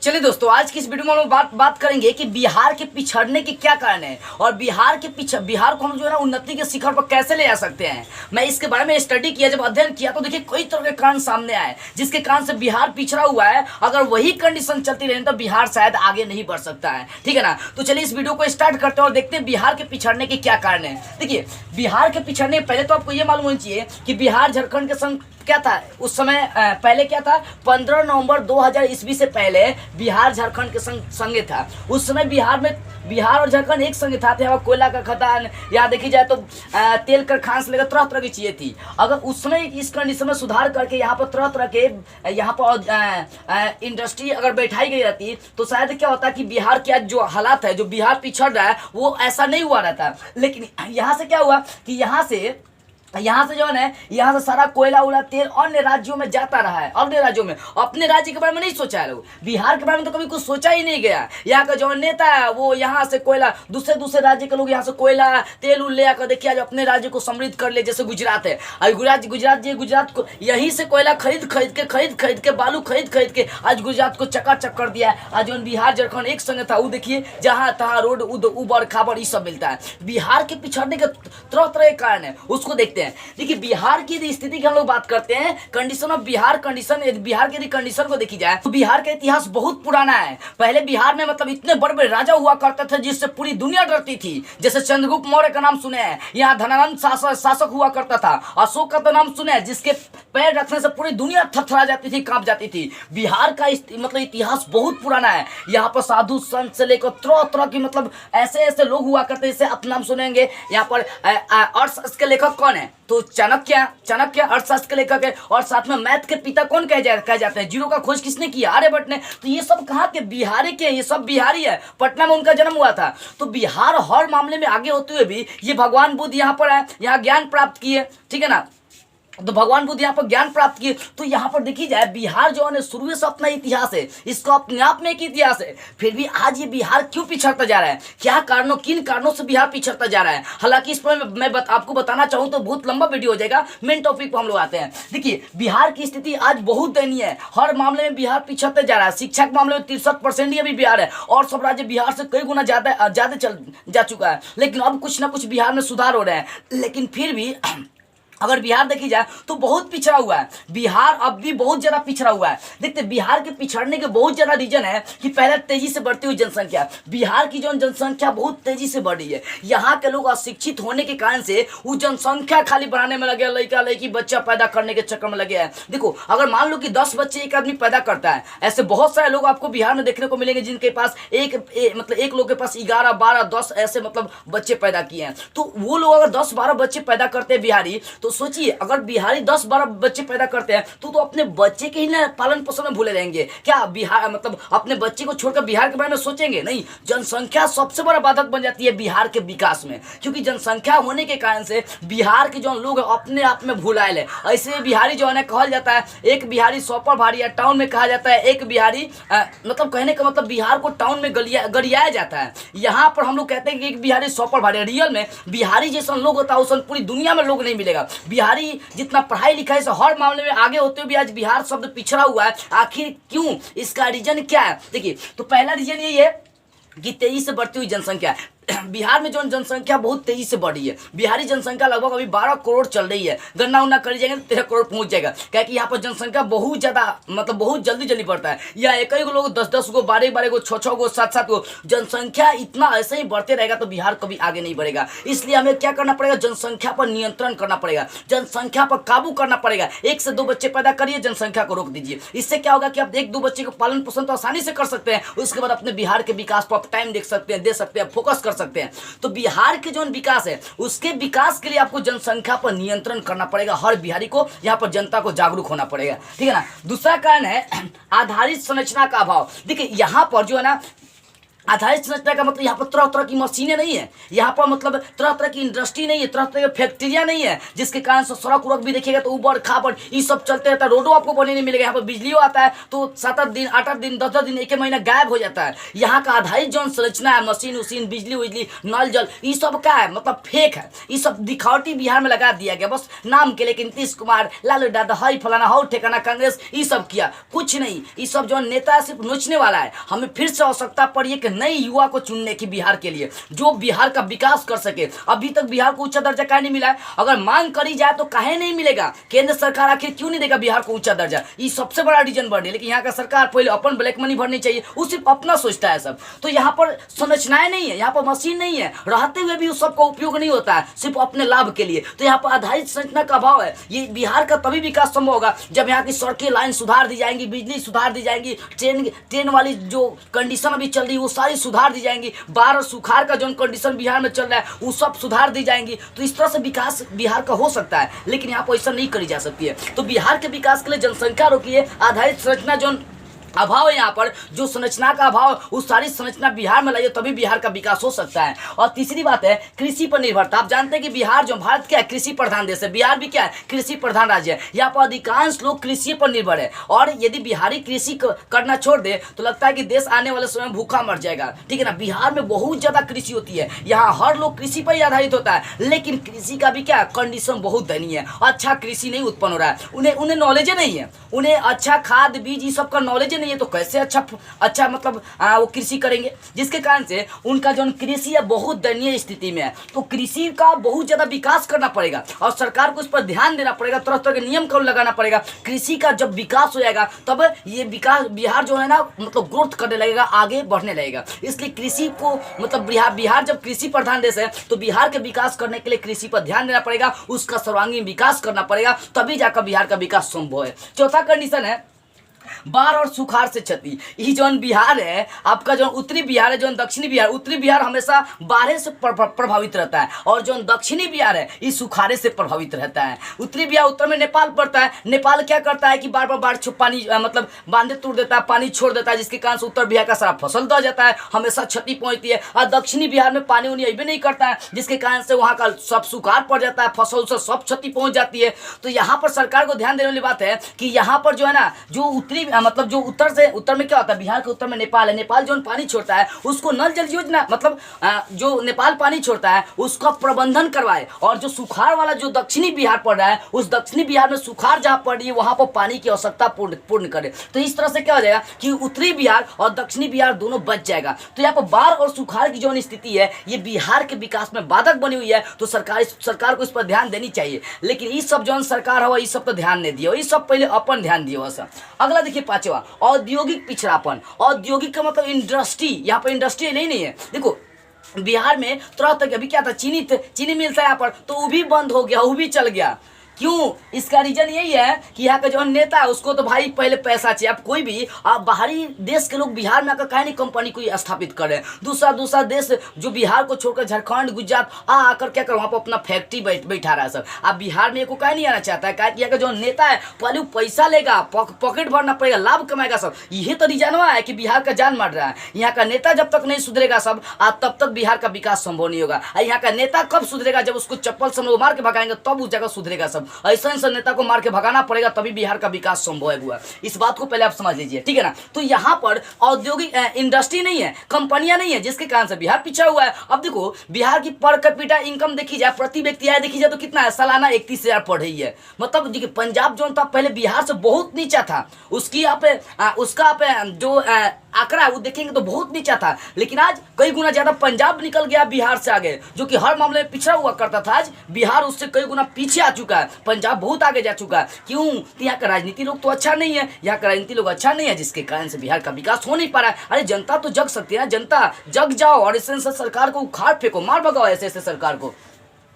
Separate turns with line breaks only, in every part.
चलिए दोस्तों, आज की इस वीडियो में हम लोग बात करेंगे कि बिहार के पिछड़ने के क्या कारण है और बिहार को हम जो है ना उन्नति के शिखर पर कैसे ले आ सकते हैं। मैं इसके बारे में स्टडी किया, जब अध्ययन किया तो देखिए कई तरह के कारण सामने आए जिसके कारण से बिहार पिछड़ा हुआ है। अगर वही कंडीशन चलती रहे तो बिहार शायद आगे नहीं बढ़ सकता है, ठीक है ना। तो चलिए इस वीडियो को स्टार्ट करते हैं और देखते हैं बिहार के पिछड़ने के क्या कारण है। देखिए बिहार के पिछड़ने पहले तो आपको ये मालूम होना चाहिए कि बिहार झारखंड के संग क्या था उस समय। पहले क्या था, 15 नवंबर 2000 ईस्वी से पहले बिहार झारखंड के संगे था। उस समय बिहार और झारखंड एक संगे था। यहाँ कोयला का खदान, या देखी जाए तो तेल कारखान से लेकर तरह तरह की चीजें थी। अगर उस समय इस कंडीशन में सुधार करके यहाँ पर तरह तरह के यहाँ पर इंडस्ट्री अगर बैठाई गई रहती तो शायद क्या होता कि बिहार के आज जो हालात है, जो बिहार पिछड़ रहा है, वो ऐसा नहीं हुआ रहता। लेकिन यहाँ से क्या हुआ कि यहाँ से जो है यहाँ से सारा कोयला उला तेल अन्य राज्यों में जाता रहा है। अन्य राज्यों में, अपने राज्य के बारे में नहीं सोचा है लोग। बिहार के बारे में तो कभी कुछ सोचा ही नहीं गया। यहाँ का जो नेता है वो यहाँ से कोयला, दूसरे राज्य के लोग यहाँ से कोयला तेल उल ले आकर देखिए आज अपने राज्य को समृद्ध कर ले। जैसे गुजरात है, और गुजरात को यहीं से कोयला खरीद के बालू खरीद के आज गुजरात को चकाचक कर दिया है। आज जो बिहार झारखंड एक संग था वो देखिए जहाँ तहाँ रोड उबड़ खाबड़ ये सब मिलता है। बिहार के पिछड़ने के तरह तरह के कारण है, उसको देखते हैं। देखिए बिहार की यदि स्थिति की हम लोग बात करते हैं, कंडीशन ऑफ बिहार बिहार की यदि कंडीशन को देखी जाए तो बिहार का इतिहास बहुत पुराना है। पहले बिहार में मतलब इतने बड़े बड़े राजा हुआ करते थे जिससे पूरी दुनिया डरती थी। जैसे चंद्रगुप्त मौर्य का नाम सुने हैं, यहाँ धनानंद शासक हुआ करता था। अशोक का तो नाम सुने हैं, जिसके पैर रखने से पूरी दुनिया थरथरा जाती थी, कांप जाती थी। बिहार का मतलब इतिहास बहुत पुराना है। यहाँ पर साधु संत से लेकर तरह तरह की मतलब ऐसे लोग हुआ करते। जैसे आप नाम सुनेंगे यहाँ पर अर्थशास्त्र के लेखक कौन है तो चाणक्य अर्थशास्त्र के लेखक है। और साथ में मैथ के पिता कौन कहे जाते हैं, जीरो का खोज किसने किया, आर्यभट्ट ने। तो ये सब कहाँ के बिहारी के, ये सब बिहारी है। पटना में उनका जन्म हुआ था। तो बिहार हर मामले में आगे होते हुए भी ये भगवान बुद्ध यहाँ पर है, यहाँ ज्ञान प्राप्त किए, ठीक है ना। तो भगवान बुद्ध यहाँ पर ज्ञान प्राप्त किए। तो यहाँ पर देखी जाए बिहार जो है शुरू से अपना इतिहास है, इसका अपने आप में एक इतिहास है। फिर भी आज ये बिहार क्यों पिछड़ता जा रहा है, किन कारणों से बिहार पिछड़ता जा रहा है। हालांकि इस पर मैं आपको बताना चाहूँ तो बहुत लंबा वीडियो हो जाएगा। मेन टॉपिक पर हम लोग आते हैं। देखिए बिहार की स्थिति आज बहुत दयनीय है। हर मामले में बिहार पिछड़ते जा रहा है। शिक्षा के मामले में 63% ही अभी बिहार है, और सब राज्य बिहार से कई गुना ज्यादा चल जा चुका है। लेकिन अब कुछ ना कुछ बिहार में सुधार हो रहे हैं। लेकिन फिर भी अगर बिहार देखी जाए तो बहुत पिछड़ा हुआ है। बिहार अब भी बहुत ज्यादा पिछड़ा हुआ है। देखते बिहार के पिछड़ने के बहुत ज्यादा रीजन है कि पहले तेजी से बढ़ती हुई जनसंख्या। बिहार की जो जनसंख्या बहुत तेजी से बढ़ रही है। यहाँ के लोग अशिक्षित होने के कारण से वो जनसंख्या खाली बढ़ाने में लगे, लड़का लड़की बच्चा पैदा करने के चक्कर में लगे हैं। देखो अगर मान लो कि 10 बच्चे एक आदमी पैदा करता है, ऐसे बहुत सारे लोग आपको बिहार में देखने को मिलेंगे जिनके पास एक लोग के पास 11, 12, 10 ऐसे मतलब बच्चे पैदा किए हैं। तो वो लोग अगर 10, 12 बच्चे पैदा करते हैं बिहारी, तो सोचिए अगर बिहारी 10, 12 बच्चे पैदा करते हैं तो अपने बच्चे के ही ना पालन पोषण में भूले रहेंगे क्या। बिहार मतलब अपने बच्चे को छोड़कर बिहार के बारे में सोचेंगे नहीं। जनसंख्या सबसे बड़ा बाधक बन जाती है बिहार के विकास में, क्योंकि जनसंख्या होने के कारण से बिहार के जो लोग अपने आप में भुलाए ले। ऐसे बिहारी जो है कहल जाता है एक बिहारी 100 पर भारी है। टाउन में कहा जाता है एक बिहारी मतलब कहने का मतलब बिहार को टाउन में गरियाया जाता है। यहाँ पर हम लोग कहते हैं कि एक बिहारी 100 पर भारी है। रियल में बिहारी जैसा लोग होता है उस पूरी दुनिया में लोग नहीं मिलेगा। बिहारी जितना पढ़ाई लिखाई से हर मामले में आगे होते हुए भी आज बिहार शब्द पिछड़ा हुआ है। आखिर क्यों, इसका रीजन क्या है। देखिए तो पहला रीजन यही है कि तेजी से बढ़ती हुई जनसंख्या। बिहार में जो जनसंख्या बहुत तेजी से बढ़ी है। बिहारी जनसंख्या लगभग अभी 12 करोड़ चल रही है। गन्ना उन्ना कर जाएंगे तो 13 करोड़ पहुंच जाएगा। क्या कि यहाँ पर जनसंख्या बहुत ज्यादा मतलब बहुत जल्दी बढ़ता है। या एक ही लोग 10 गो, 12 गो, 6 गो, 7 गो, जनसंख्या इतना ऐसे ही बढ़ते रहेगा तो बिहार कभी आगे नहीं बढ़ेगा। इसलिए हमें क्या करना पड़ेगा, जनसंख्या पर नियंत्रण करना पड़ेगा, जनसंख्या पर काबू करना पड़ेगा। 1 से 2 बच्चे पैदा करिए, जनसंख्या को रोक दीजिए। इससे क्या होगा कि आप 1-2 बच्चे को पालन पोषण तो आसानी से कर सकते हैं। उसके बाद अपने बिहार के विकास पर आप टाइम दे सकते हैं, फोकस कर सकते हैं। तो बिहार के जो विकास है उसके विकास के लिए आपको जनसंख्या पर नियंत्रण करना पड़ेगा। हर बिहारी को यहाँ पर जनता को जागरूक होना पड़ेगा, ठीक है ना। दूसरा कारण है आधारित संरचना का अभाव। देखिए यहाँ पर जो है ना आधारित संरचना का मतलब यहाँ पर तरह तरह की मशीनें नहीं है, यहाँ पर मतलब तरह तरह की इंडस्ट्री नहीं है, तरह तरह की फैक्ट्रियाँ नहीं है, जिसके कारण से सड़क उड़क भी देखिएगा तो ऊबड़ खाबड़ ये सब चलते रहता है, रोडों आपको बनने नहीं मिलेगा। यहाँ पर बिजली आता है तो 7-8 दिन 8-8 दिन 10-10 दिन 1 महीना गायब हो जाता है। यहाँ का आधारित जो संरचना है, मशीन उशीन बिजली उजली नल जल, ये सब क्या है मतलब फेक है, ये सब दिखावटी बिहार में लगा दिया गया बस नाम के लिए। नीतीश कुमार, लालू यादव, हाई फलाना हाउ ठेकाना कांग्रेस, ये सब किया कुछ नहीं। ये सब जो नेता सिर्फ नोचने वाला है। हमें फिर से आवश्यकता पड़ी है कि नई युवा को चुनने की बिहार के लिए, जो बिहार का विकास कर सके। अभी तक बिहार को उच्च दर्जा काहे नहीं मिला है? अगर मांग करी जाए तो काहे नहीं मिलेगा? केंद्र सरकार आखिर क्यों नहीं देगा बिहार को उच्च दर्जा? ये सबसे बड़ा रीजन बढ़ रही है। लेकिन यहाँ का सरकार पहले अपन ब्लैक मनी भरनी चाहिए, वो सिर्फ अपना सोचता है सब। तो यहाँ पर संरचनाएं नहीं है, यहाँ पर मशीन नहीं है, रहते हुए भी उस सबका उपयोग नहीं होता है, सिर्फ अपने लाभ के लिए। तो यहाँ पर आधारित संरचना का अभाव है। ये बिहार का तभी विकास संभव होगा जब यहाँ की सड़कें लाइन सुधार दी जाएंगी, बिजली सुधार दी जाएंगी, ट्रेन वाली जो कंडीशन अभी चल रही है वो सारी सुधार दी जाएंगी, बाढ़ और सुखाड़ का जो कंडीशन बिहार में चल रहा है वो सब सुधार दी जाएंगी। तो इस तरह से विकास बिहार का हो सकता है, लेकिन यहाँ पर ऐसा नहीं करी जा सकती है। तो बिहार के विकास के लिए जनसंख्या रोकिए, आधारित संरचना जो अभाव है, यहाँ पर जो संरचना का अभाव, उस सारी संरचना बिहार में लाइए तभी बिहार का विकास हो सकता है। और तीसरी बात है कृषि पर निर्भरता। आप जानते हैं कि बिहार जो भारत क्या है, कृषि प्रधान देश है। बिहार भी क्या है, कृषि प्रधान राज्य है। यहाँ पर अधिकांश लोग कृषि पर निर्भर है, और यदि बिहारी कृषि करना छोड़ दे तो लगता है कि देश आने वाले समय में भूखा मर जाएगा। ठीक है ना, बिहार में बहुत ज्यादा कृषि होती है, यहाँ हर लोग कृषि पर ही आधारित होता है। लेकिन कृषि का भी क्या कंडीशन बहुत दयनीय है, अच्छा कृषि नहीं उत्पन्न हो रहा है। उन्हें नॉलेज नहीं है, उन्हें अच्छा खाद बीज ये सब का नॉलेज नहीं है, तो कैसे अच्छा मतलब वो कृषि करेंगे, जिसके कारण से उनका जो कृषि है बहुत दयनीय स्थिति में है। तो कृषि का बहुत ज्यादा विकास करना पड़ेगा और सरकार को इस पर ध्यान देना पड़ेगा, तरह तरह के नियम कानून लगाना पड़ेगा। कृषि का जब विकास हो जाएगा तब ये विकास बिहार जो है ना मतलब ग्रोथ करने लगेगा, आगे बढ़ने लगेगा। इसलिए कृषि को मतलब बिहार जब कृषि प्रधान देश है तो बिहार के विकास करने के लिए कृषि पर ध्यान देना पड़ेगा, उसका सर्वांगीण विकास करना पड़ेगा, तभी जाकर बिहार का विकास संभव है। चौथा कंडीशन है बाढ़ और सुखाड़ से क्षति। ये जो बिहार है आपका, जो उत्तरी बिहार है, जो दक्षिणी बिहार, उत्तरी बिहार हमेशा बाढ़ से प्रभावित रहता है, और जो दक्षिणी बिहार है ये सुखाड़े से प्रभावित रहता है। उत्तरी बिहार उत्तर में नेपाल पड़ता है, नेपाल क्या करता है कि बार बार बाढ़ पानी मतलब बांधे तोड़ देता है, पानी छोड़ देता है, जिसके कारण से उत्तर बिहार का सारा फसल दह जाता है, हमेशा क्षति पहुंचती है। और दक्षिणी बिहार में पानी उनी अभी नहीं करता है, जिसके कारण से वहाँ का सब सुखाड़ पड़ जाता है, फसल से सब क्षति पहुंच जाती है। तो यहाँ पर सरकार को ध्यान देने वाली बात है कि यहाँ पर जो है ना, जो उत्तरी मतलब जो उत्तर में क्या होता है, बिहार के उत्तर में नेपाल है, नेपाल जो पानी छोड़ता है उसको नल जल योजना मतलब जो नेपाल पानी छोड़ता है उसका प्रबंधन करवाए, और जो सुखाड़ वाला जो दक्षिणी बिहार पड़ रहा है उस दक्षिणी बिहार में सुखाड़ जहाँ पड़ रही है वहां पर पानी की आवश्यकता पूर्ण करे। तो इस तरह से क्या हो जाएगा कि उत्तरी बिहार और दक्षिणी बिहार दोनों बच जाएगा। तो यहाँ पर बाढ़ और सुखाड़ की जो स्थिति है ये बिहार के विकास में बाधक बनी हुई है, तो सरकार को इस पर ध्यान देनी चाहिए। लेकिन इस सब जो सरकार हो इस सब पर ध्यान नहीं दियो, इस सब पहले अपन ध्यान दियो। अगला देखिए पांचवा, औद्योगिक पिछड़ापन। औद्योगिक का मतलब इंडस्ट्री, यहाँ पर इंडस्ट्री नहीं है। देखो बिहार में तरह तरह अभी क्या था, चीनी मिलता है यहाँ पर, तो वो भी बंद हो गया, वो भी चल गया। क्यों? इसका रीजन यही है कि यहाँ का जो नेता है उसको तो भाई पहले पैसा चाहिए। अब कोई भी बाहरी देश के लोग बिहार में आकर काहे नहीं कंपनी को स्थापित कर रहे हैं। दूसरा देश जो बिहार को छोड़कर झारखंड गुजरात आकर क्या कर वहाँ पर अपना फैक्ट्री बैठा रहा है सब। अब बिहार में को काहे नहीं आना चाहता है, यहाँ का जो नेता है पहले वो पैसा लेगा, पॉकेट भरना पड़ेगा, लाभ कमाएगा सब। यही तो रीजन है कि बिहार का जान मर रहा है। यहाँ का नेता जब तक नहीं सुधरेगा सब तब तक बिहार का विकास संभव नहीं होगा। यहाँ का नेता कब सुधरेगा? जब उसको चप्पल से मार के भगाएंगे तब उस जगह सुधरेगा सब। ऐसा नेता को मार के भगाना पड़ेगा तभी बिहार का विकास संभव है। इस बात को पहले आप समझ लीजिए, ठीक है ना। तो यहाँ पर औद्योगिक इंडस्ट्री नहीं है, कंपनियां नहीं है, जिसके कारण से बिहार पिछड़ा हुआ है। अब देखो बिहार की पर कैपिटा इनकम देखी जाए, प्रति व्यक्ति आय देखी जाए तो कितना है, सालाना 31,000 पड़ रही है। मतलब देखिए पंजाब जो था पहले बिहार से बहुत नीचा था, उसका जो आंकड़ा वो देखेंगे तो बहुत नीचा था, लेकिन आज कई गुना ज्यादा पंजाब निकल गया बिहार से आगे, जो कि हर मामले में पिछड़ा हुआ करता था। आज बिहार उससे कई गुना पीछे आ चुका है, पंजाब बहुत आगे जा चुका है। क्यों? तो यहाँ का राजनीति लोग तो अच्छा नहीं है, यहाँ का राजनीति लोग अच्छा नहीं है, जिसके कारण से बिहार का विकास हो नहीं पा रहा है। अरे जनता तो जग सकती है ना, जनता जग जाओ और ऐसे सरकार को उखाड़ फेंको, मार भगाओ ऐसे सरकार को।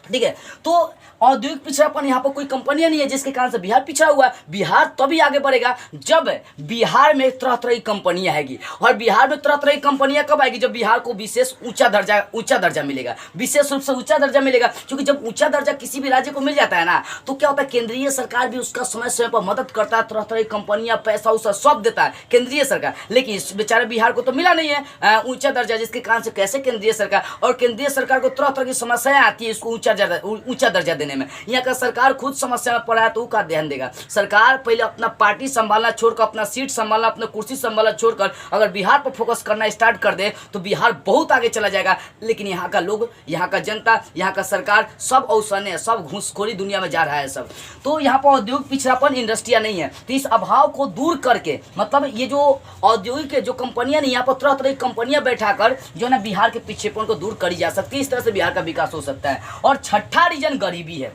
ठीक है। तो औद्योगिक पिछड़ापन, यहाँ पर कोई कंपनियां नहीं है जिसके कारण से बिहार पिछड़ा हुआ है। बिहार तभी आगे बढ़ेगा जब बिहार में तरह तरह की कंपनियां आएगी। और बिहार में तरह तरह की कंपनियां कब आएगी? जब बिहार को विशेष ऊंचा दर्जा मिलेगा, विशेष रूप से ऊंचा दर्जा मिलेगा। क्योंकि जब ऊंचा दर्जा किसी भी राज्य को मिल जाता है ना, तो क्या होता है, केंद्रीय सरकार भी उसका समय समय पर मदद करता है, तरह तरह की कंपनियां पैसा उसा सब देता है केंद्रीय सरकार। लेकिन इस बेचारे बिहार को तो मिला नहीं है ऊंचा दर्जा, जिसके कारण से कैसे केंद्रीय सरकार, और केंद्रीय सरकार को तरह तरह की समस्याएं आती है इसको ऊंचा दर्जा देने में। यहाँ का सरकार खुद समस्या में पड़ा है तो का ध्यान देगा। सरकार पहले अपना पार्टी संभालना छोड़कर, अपना सीट संभालना, अपना कुर्सी संभालना छोड़कर अगर बिहार पर फोकस करना स्टार्ट कर दे तो बिहार बहुत आगे चला जाएगा। लेकिन यहाँ का लोग, यहाँ का जनता, यहाँ का सरकार सब औसने, सब घूसखोरी दुनिया में जा रहा है सब। तो यहाँ पर औद्योगिक पिछड़ापन, इंडस्ट्रिया नहीं है। तो इस अभाव को दूर करके, मतलब ये जो औद्योगिक जो कंपनियां नहीं, यहाँ पर तरह तरह की कंपनियां बैठाकर जो ना बिहार के पिछड़ेपन को दूर करी जा सकती है। इस तरह से बिहार का विकास हो सकता है। और छठा रीजन गरीबी है।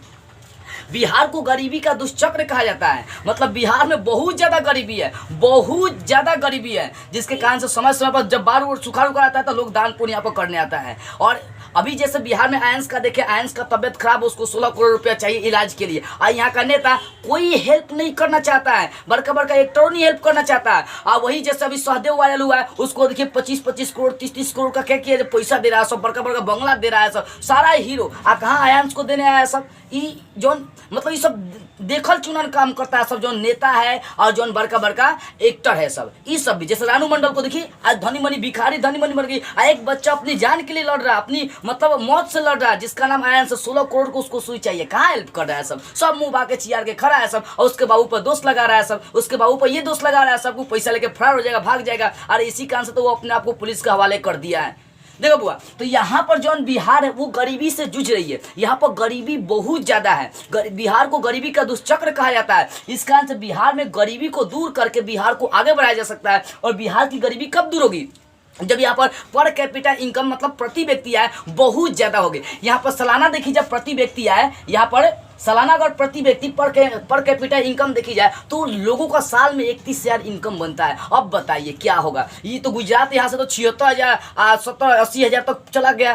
बिहार को गरीबी का दुष्चक्र कहा जाता है। मतलब बिहार में बहुत ज़्यादा गरीबी है, बहुत ज़्यादा गरीबी है, जिसके कारण से समय समय पर जब बाढ़ सुखाड़ उखाड़ आता है तो लोग दान पुण्य यहाँ पर करने आता है। और अभी जैसे बिहार में आयंस का देखे, आयंस का तबियत खराब, उसको 16 करोड़ रुपया चाहिए इलाज के लिए, और यहाँ का नेता कोई हेल्प नहीं करना चाहता है, बड़का बड़का एक्टरों नहीं हेल्प करना चाहता है। और वही जैसे अभी सहदेव वायरल हुआ है, उसको देखिए 25-25 करोड़ 30-30 करोड़ का क्या किया, पैसा दे रहा है सब, बड़का बड़का बंगला दे रहा है सब, सारा हीरो। कहाँ आयंस को देने आया है सब? जो मतलब ये सब देखल चुनल काम करता है सब, जो नेता है और जो बड़का बड़का एक्टर है सब, ये सब भी। जैसे रानू मंडल को देखिए, आज धनी मनी भिखारी, धनी मनी मर गई, एक बच्चा अपनी जान के लिए लड़ रहा है, अपनी मतलब मौत से लड़ रहा है, जिसका नाम आयन से 16 करोड़ को उसको सुई चाहिए। कहाँ हेल्प कर रहा है सब? सब मुंह बाके चियार के खड़ा है सब, और उसके बाबू पर दोष लगा रहा है सब, उसके बाबू पर ये दोष लगा रहा है सबको, पैसा लेके फरार हो जाएगा, भाग जाएगा। और इसी कारण से तो वो अपने आप को पुलिस के हवाले कर दिया है। देखो बुआ, तो यहाँ पर जो बिहार है वो गरीबी से जूझ रही है। यहाँ पर गरीबी बहुत ज्यादा है। बिहार को गरीबी का दुष्चक्र कहा जाता है। इस कारण से बिहार में गरीबी को दूर करके बिहार को आगे बढ़ाया जा सकता है। और बिहार की गरीबी कब दूर होगी? जब यहाँ पर कैपिटल इनकम, मतलब प्रति व्यक्ति आय बहुत ज्यादा होगी। यहाँ पर सालाना देखी जब प्रति व्यक्ति आय, यहाँ पर सालाना अगर प्रति व्यक्ति पर कैपिटल इनकम देखी जाए तो लोगों का साल में 31,000 इनकम बनता है। अब बताइए क्या होगा? ये तो गुजरात यहाँ से तो 76,000 70-80,000 तक चला गया।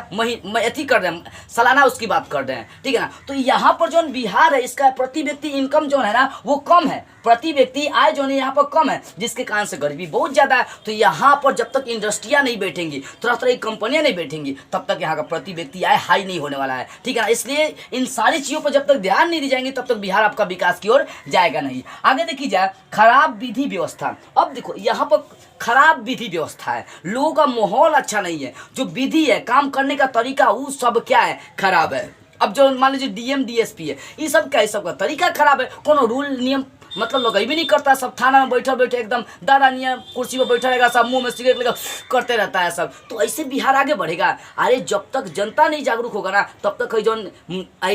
अथी कर रहे हैं, सालाना उसकी बात कर रहे हैं, ठीक है ना। तो यहाँ पर जो बिहार है, इसका प्रति व्यक्ति इनकम जो है ना वो कम है, प्रति व्यक्ति आय जो है यहाँ पर कम है, जिसके कारण से गरीबी बहुत ज्यादा है। तो यहाँ पर जब तक इंडस्ट्रियाँ नहीं बैठेंगी, तरह तरह की कंपनियां नहीं बैठेंगी, तब तक यहाँ का प्रति व्यक्ति आय हाई नहीं होने वाला है, ठीक है ना। इसलिए इन सारी चीजों पर जब तक ध्यान नहीं दी जाएंगे तब तक बिहार आपका विकास की ओर जाएगा नहीं। आगे देखी जाए, खराब विधि व्यवस्था। अब देखो यहाँ पर खराब विधि व्यवस्था है, लोगों का माहौल अच्छा नहीं है, जो विधि है, काम करने का तरीका, वो सब क्या है, खराब है। अब जो मान लीजिए डीएम डीएसपी है, ये सब क्या है, सबका तरीका खराब है। कोनो रूल नियम मतलब लोग भी नहीं करता, सब थाना में बैठे बैठे एकदम दादा नियम कुर्सी पर बैठा रहेगा, सब मुंह में सिगरेट लेकर करते रहता है सब। तो ऐसे बिहार आगे बढ़ेगा? अरे जब तक जनता नहीं जागरूक होगा ना, तब तक जो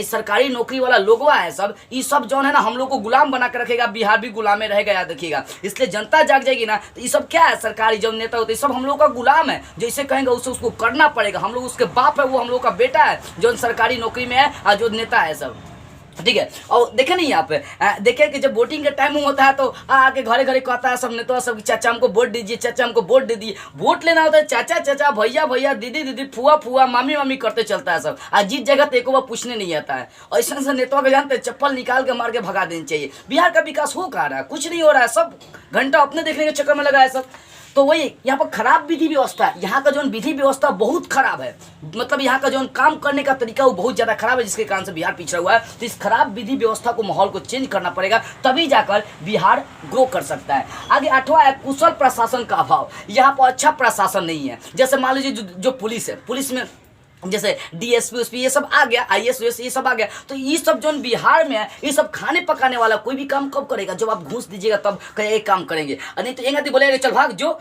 सरकारी नौकरी वाला लोग है सब, ये सब जो है ना हम लोग को गुलाम बना कर रखेगा। बिहार भी गुलाम में रहेगा, याद रखिएगा। इसलिए जनता जाग जाएगी ना, तो ये सब क्या है, सरकारी जो नेता होते हैं सब हम लोग का गुलाम है। जैसे कहेंगे उसे उसको करना पड़ेगा। हम लोग उसके बाप है, वो हम लोग का बेटा है जो सरकारी नौकरी में है और जो नेता है सब, ठीक है। और देखे नहीं यहाँ पे, देखे कि जब वोटिंग का टाइम होता है तो आके घरे घरे कहता है सब नेता सब, चाचा हमको वोट दीजिए, चाचा हमको वोट दे दिए। वोट लेना होता है चाचा चाचा, भैया भैया, दीदी दीदी, फुआ फुआ, मामी मामी करते चलता है सब। आज जीत जगह तो एक बार पूछने नहीं आता है। और ऐसा से नेता के जानते चप्पल निकाल के मार के भगा देनी चाहिए। बिहार का विकास हो कहा रहा है? कुछ नहीं हो रहा है, सब घंटा अपने देखने के चक्कर में लगा है सब। तो वही यहाँ पर खराब विधि व्यवस्था है। यहाँ का जो विधि व्यवस्था बहुत खराब है, मतलब यहाँ का जो काम करने का तरीका वो बहुत ज़्यादा खराब है, जिसके कारण से बिहार पिछड़ा हुआ है। तो इस खराब विधि व्यवस्था को, माहौल को चेंज करना पड़ेगा, तभी जाकर बिहार ग्रो कर सकता है। आगे 8वां है कुशल प्रशासन का अभाव। यहाँ पर अच्छा प्रशासन नहीं है। जैसे मान लीजिए जो पुलिस है, पुलिस में जैसे डीएसपी उसपी ये सब आ गया, आईएएस ये सब आ गया। तो ये सब जो बिहार में है, ये सब खाने पकाने वाला कोई भी काम कब करेगा? जब आप घूस दीजिएगा तब कहीं एक काम करेंगे, नहीं तो एक बोलेंगे चल भाग जो,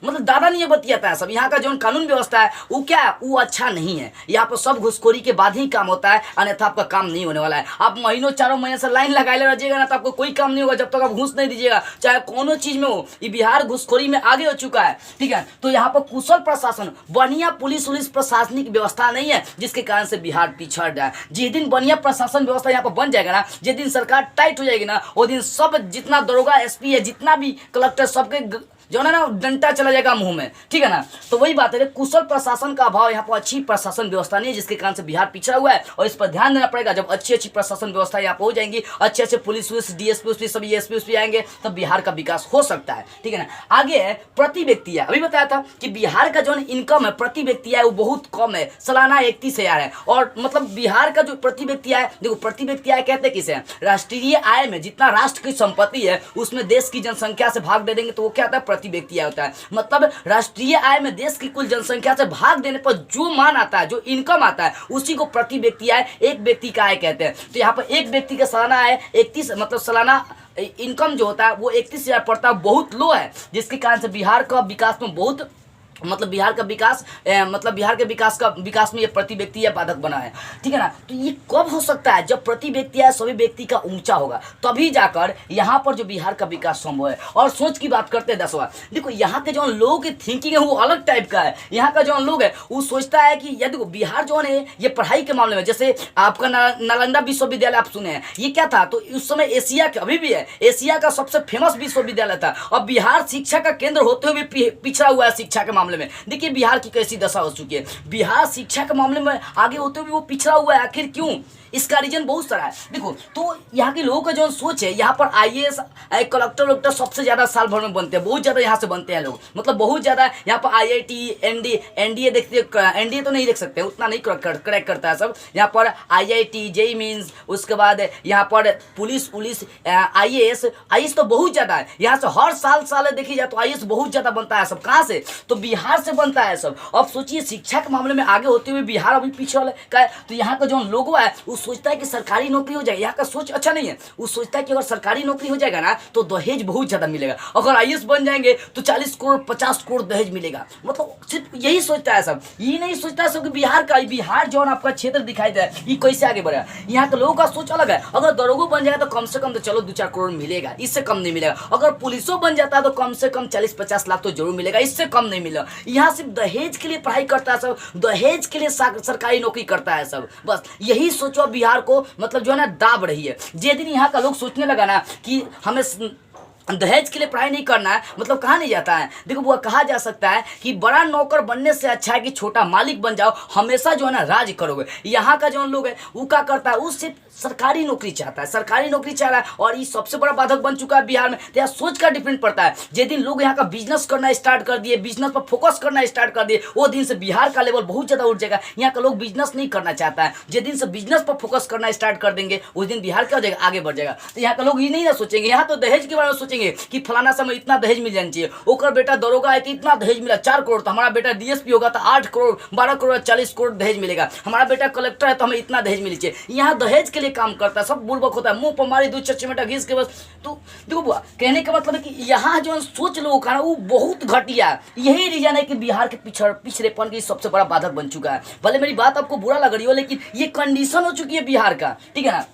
मतलब दादा नहीं ये बतियाता है सब। यहाँ का जो कानून व्यवस्था है वो क्या है, वो अच्छा नहीं है। यहाँ पर सब घुसखोरी के बाद ही काम होता है, अन्यथा आपका काम नहीं होने वाला है। आप महीनों 4 महीने से लाइन लगाए रहिएगा ना, तो आपको कोई काम नहीं होगा जब तक आप घूस नहीं दीजिएगा, चाहे कोनो चीज में हो। ये बिहार घुसखोरी में आगे हो चुका है, ठीक है। तो यहाँ पर कुशल प्रशासन, बढ़िया पुलिस उलिस प्रशासनिक व्यवस्था नहीं है, जिसके कारण से बिहार पिछड़ रहा है। जिस दिन बढ़िया प्रशासन व्यवस्था यहाँ पर बन जाएगा ना, जिस दिन सरकार टाइट हो जाएगी ना, वो दिन सब जितना दरोगा एसपी है, जितना भी कलेक्टर, सबके जो है ना डंटा चला जाएगा मुंह में, ठीक है ना। तो वही बात है, कुशल प्रशासन का अभाव, यहाँ पर अच्छी प्रशासन व्यवस्था नहीं है, जिसके कारण से बिहार पिछड़ा हुआ है और इस पर ध्यान देना पड़ेगा। जब अच्छी प्रशासन व्यवस्था यहाँ पर हो जाएंगी, अच्छे पुलिस डीएसपी सभी एसपी आएंगे, तब बिहार का विकास हो सकता है, ठीक है ना। आगे है प्रति व्यक्ति है, अभी बताया था कि बिहार का जो इनकम है प्रति व्यक्ति है वो बहुत कम है, सालाना 31,000 है। और मतलब बिहार का जो प्रति व्यक्ति आय, देखो प्रति व्यक्ति आय कहते किसे हैं, राष्ट्रीय आय में जितना राष्ट्र की संपत्ति है उसमें देश की जनसंख्या से भाग दे देंगे तो वो क्या होता है, प्रति व्यक्ति आय होता है। मतलब राष्ट्रीय आय में देश की कुल जनसंख्या से भाग देने पर जो मान आता है, जो इनकम आता है, उसी को प्रति व्यक्ति आय, एक व्यक्ति का आय कहते हैं। तो यहाँ पर एक व्यक्ति का सालाना आय 31, मतलब सालाना इनकम जो होता है वो 31,000 पड़ता है, बहुत लो है, जिसके कारण से बिहार का विकास में बहुत, मतलब बिहार का विकास मतलब बिहार के विकास में ये प्रति व्यक्ति या बाधक बना है, ठीक है ना। तो ये कब हो सकता है, जब प्रति व्यक्ति या सभी व्यक्ति का ऊंचा होगा, तभी जाकर यहाँ पर जो बिहार का विकास संभव है। और सोच की बात करते हैं 10वां, देखो यहाँ के जो लोगों की थिंकिंग है वो अलग टाइप का है। यहाँ का जो लोग है वो सोचता है कि यदि देखो बिहार जो है ये पढ़ाई के मामले में, जैसे आपका नालंदा विश्वविद्यालय आप सुने हैं, ये क्या था, तो उस समय एशिया के, अभी भी है, एशिया का सबसे फेमस विश्वविद्यालय था। और बिहार शिक्षा का केंद्र होते हुए भी पिछड़ा हुआ है शिक्षा के मामले में। देखिए बिहार की कैसी दशा हो चुकी है, बिहार शिक्षा के मामले में आगे होते हुए वो पिछड़ा हुआ है। आखिर क्यों, इसका रीजन बहुत सारा है। देखो तो यहाँ के लोगों का जो सोच है, यहाँ पर आईएएस कलेक्टर सबसे ज्यादा साल भर में बनते हैं, बहुत ज्यादा यहाँ से बनते हैं लोग, मतलब बहुत ज्यादा। यहाँ पर आईआईटी एनडीए देखते, एनडीए तो नहीं देख सकते, उतना नहीं क्रैक करता है सब। यहाँ पर आईआईटी, जेईई मीन्स, उसके बाद यहाँ पर पुलिस आईएएस तो बहुत ज्यादा है। यहाँ से हर साल देखी जाए तो आईएएस बहुत ज्यादा बनता है सब। कहाँ से, तो बिहार से बनता है सब। अब सोचिए शिक्षा के मामले में आगे होते हुए बिहार अभी पिछड़ा है। तो यहाँ का जो लोगो है वो सोचता है कि सरकारी नौकरी हो जाएगी। यहाँ का सोच अच्छा नहीं है, वो सोचता है कि अगर सरकारी नौकरी हो जाएगा ना तो दहेज बहुत ज्यादा मिलेगा, अगर आईएएस बन जाएंगे तो 40 करोड़ 50 करोड़ दहेज मिलेगा। मतलब सिर्फ यही सोचता है सब, ये नहीं सोचता है सब कि बिहार जो आपका क्षेत्र दिखाई दे ये कैसे आगे बढ़ेगा। यहाँ के लोगों का सोच अलग है, अगर दरोगा बन जाएगा तो कम से कम तो चलो 2-4 करोड़ मिलेगा, इससे कम नहीं मिलेगा। अगर पुलिसों बन जाता है तो कम से कम 40-50 लाख तो जरूर मिलेगा, इससे कम नहीं मिलेगा। यहाँ सिर्फ दहेज के लिए पढ़ाई करता है सब, दहेज के लिए सरकारी नौकरी करता है सब, बस यही सोचो बिहार को मतलब जो है ना दाब रही है। जे दिन यहाँ का लोग सोचने लगा ना कि हमें दहेज के लिए पढ़ाई नहीं करना है, मतलब कहाँ नहीं जाता है। देखो वो कहा जा सकता है कि बड़ा नौकर बनने से अच्छा है कि छोटा मालिक बन जाओ, हमेशा जो है ना राज करोगे। यहाँ का जो लोग है वो क्या करता है, उससे सरकारी नौकरी चाहता है, सरकारी नौकरी चाह रहा है, और ये सबसे बड़ा बाधक बन चुका है बिहार में। तो यहाँ सोच का डिफरेंट पड़ता है। जिस दिन लोग यहाँ का बिजनेस करना स्टार्ट कर दिए, बिजनेस पर फोकस करना स्टार्ट कर दिए, वो दिन से बिहार का लेवल बहुत ज्यादा उठ जाएगा। यहाँ का लोग बिजनेस नहीं करना चाहता है, जिस दिन से बिजनेस पर फोकस करना स्टार्ट कर देंगे उस दिन बिहार क्या हो जाएगा, आगे बढ़ जाएगा। तो यहाँ का लोग ये नहीं ना सोचेंगे, यहाँ तो दहेज के बारे में सोचेंगे कि फलाना समय इतना दहेज मिल जाना चाहिए, ओकर बेटा दरोगा है तो इतना दहेज मिला 4 करोड़, तो हमारा बेटा डीएसपी होगा तो 8 करोड़ 12 करोड़ 40 करोड़ दहेज मिलेगा, हमारा बेटा कलेक्टर है तो हमें इतना दहेज मिलनी चाहिए। यहाँ दहेज के लिए काम करता है, सब बुड़बक होता है, मुंह पर मारी 2 चमेटा घिस के बस। तो देखो बुआ कहने का मतलब है कि यहाँ जो सोच लोगों का ना वो बहुत घटिया है। यही रीजन है कि बिहार के पिछड़ेपन की सबसे बड़ा बाधक बन चुका है। भले मेरी बात आपको बुरा लग रही हो, लेकिन ये कंडीशन हो चुकी है बिहार का, ठीक है ना।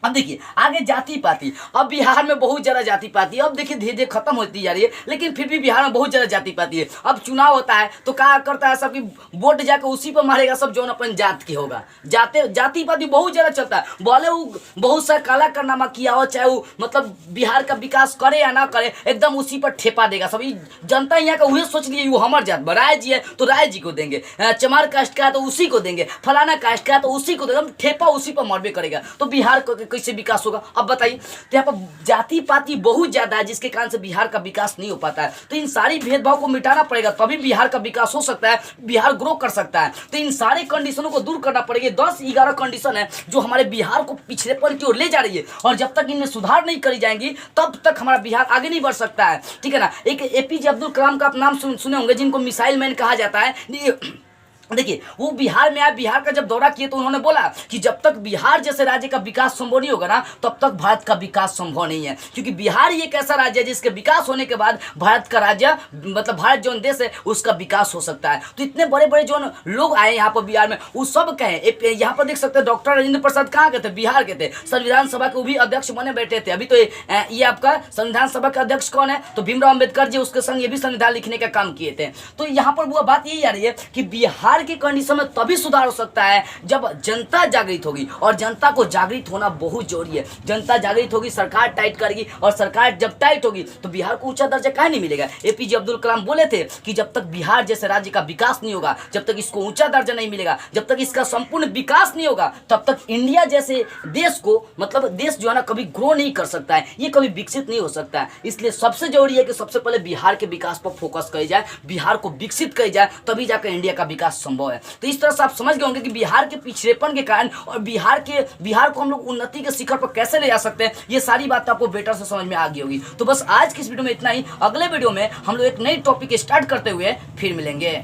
अब देखिए आगे जाति पाति, अब बिहार में बहुत ज्यादा जाति पाति है। अब देखिए धीरे धीरे खत्म होती जा रही है, लेकिन फिर भी बिहार में बहुत ज्यादा जाति पाति है। अब चुनाव होता है तो क्या करता है, सबकी वोट जाकर उसी पर मारेगा सब जो अपन जात के होगा। जाति पाति बहुत ज्यादा चलता है, बोले वो बहुत सा काला कारनामा किया हो, चाहे वो मतलब बिहार का विकास करे या ना करे, एकदम उसी पर ठेपा देगा सब। जनता यहाँ का वही सोच लिए वो हमारे जात राय जी है तो राय जी को देंगे, चमार कास्ट का है तो उसी को देंगे, फलाना कास्ट का है तो उसी को देंगे, ठेपा उसी पर मरबे करेगा। तो बिहार को कैसे विकास होगा, अब बताइए। तो यहाँ पर जाति पाति बहुत ज्यादा है, जिसके कारण से बिहार का विकास नहीं हो पाता है। तो इन सारी भेदभाव को मिटाना पड़ेगा, तभी बिहार का विकास हो सकता है, बिहार ग्रो कर सकता है। तो इन सारे कंडीशनों को दूर करना पड़ेगा। 10-11 कंडीशन है जो हमारे बिहार को पिछड़ेपन की ओर ले जा रही है, और जब तक इनमें सुधार नहीं करी जाएंगी तब तक हमारा बिहार आगे नहीं बढ़ सकता है, ठीक है ना। एक एपीजे अब्दुल कलाम का आप नाम सुने होंगे, जिनको मिसाइल मैन कहा जाता है। देखिए वो बिहार में आए, बिहार का जब दौरा किए तो उन्होंने बोला कि जब तक बिहार जैसे राज्य का विकास संभव नहीं होगा ना तब तक भारत का विकास संभव नहीं है, क्योंकि बिहार ही एक ऐसा राज्य है जिसके विकास होने के बाद भारत का राज्य मतलब भारत जो देश है उसका विकास हो सकता है। तो इतने बड़े बड़े जो लोग आए यहाँ पर बिहार में वो सब कहे, यहाँ पर देख सकते हैं डॉक्टर राजेंद्र प्रसाद कहाँ के थे, बिहार के थे, संविधान सभा के वो भी अध्यक्ष बने बैठे थे। अभी तो ये आपका संविधान सभा के अध्यक्ष कौन है, तो भीमराव अम्बेडकर जी, उसके संग ये भी संविधान लिखने का काम किए थे। तो यहाँ पर वो बात यही आ रही है कि बिहार बिहार की कंडीशन में तभी सुधार हो सकता है जब जनता जागृत होगी, और जनता को जागृत होना बहुत जरूरी है। जनता जागृत होगी, सरकार टाइट करेगी, और सरकार जब टाइट होगी तो बिहार को ऊंचा दर्जा काहे नहीं मिलेगा। एपीजे अब्दुल कलाम बोले थे कि जब तक बिहार जैसे राज्य का विकास नहीं होगा, जब तक इसको ऊंचा दर्जा नहीं मिलेगा, जब तक इसका संपूर्ण विकास नहीं होगा, तब तक इंडिया जैसे देश को, मतलब देश जो है ना, कभी ग्रो नहीं कर सकता है, ये कभी विकसित नहीं हो सकता है। इसलिए सबसे जरूरी है कि सबसे पहले बिहार के विकास पर फोकस करी जाए, बिहार को विकसित करी जाए, तभी जाकर इंडिया का विकास संभव है। तो इस तरह से आप समझ गए होंगे कि बिहार के पिछड़ेपन के कारण और बिहार को हम लोग उन्नति के शिखर पर कैसे ले जा सकते हैं, ये सारी बात आपको बेटर से समझ में आ गई होगी। तो बस आज की इस वीडियो में इतना ही। अगले वीडियो में हम लोग एक नई टॉपिक स्टार्ट करते हुए फिर मिलेंगे।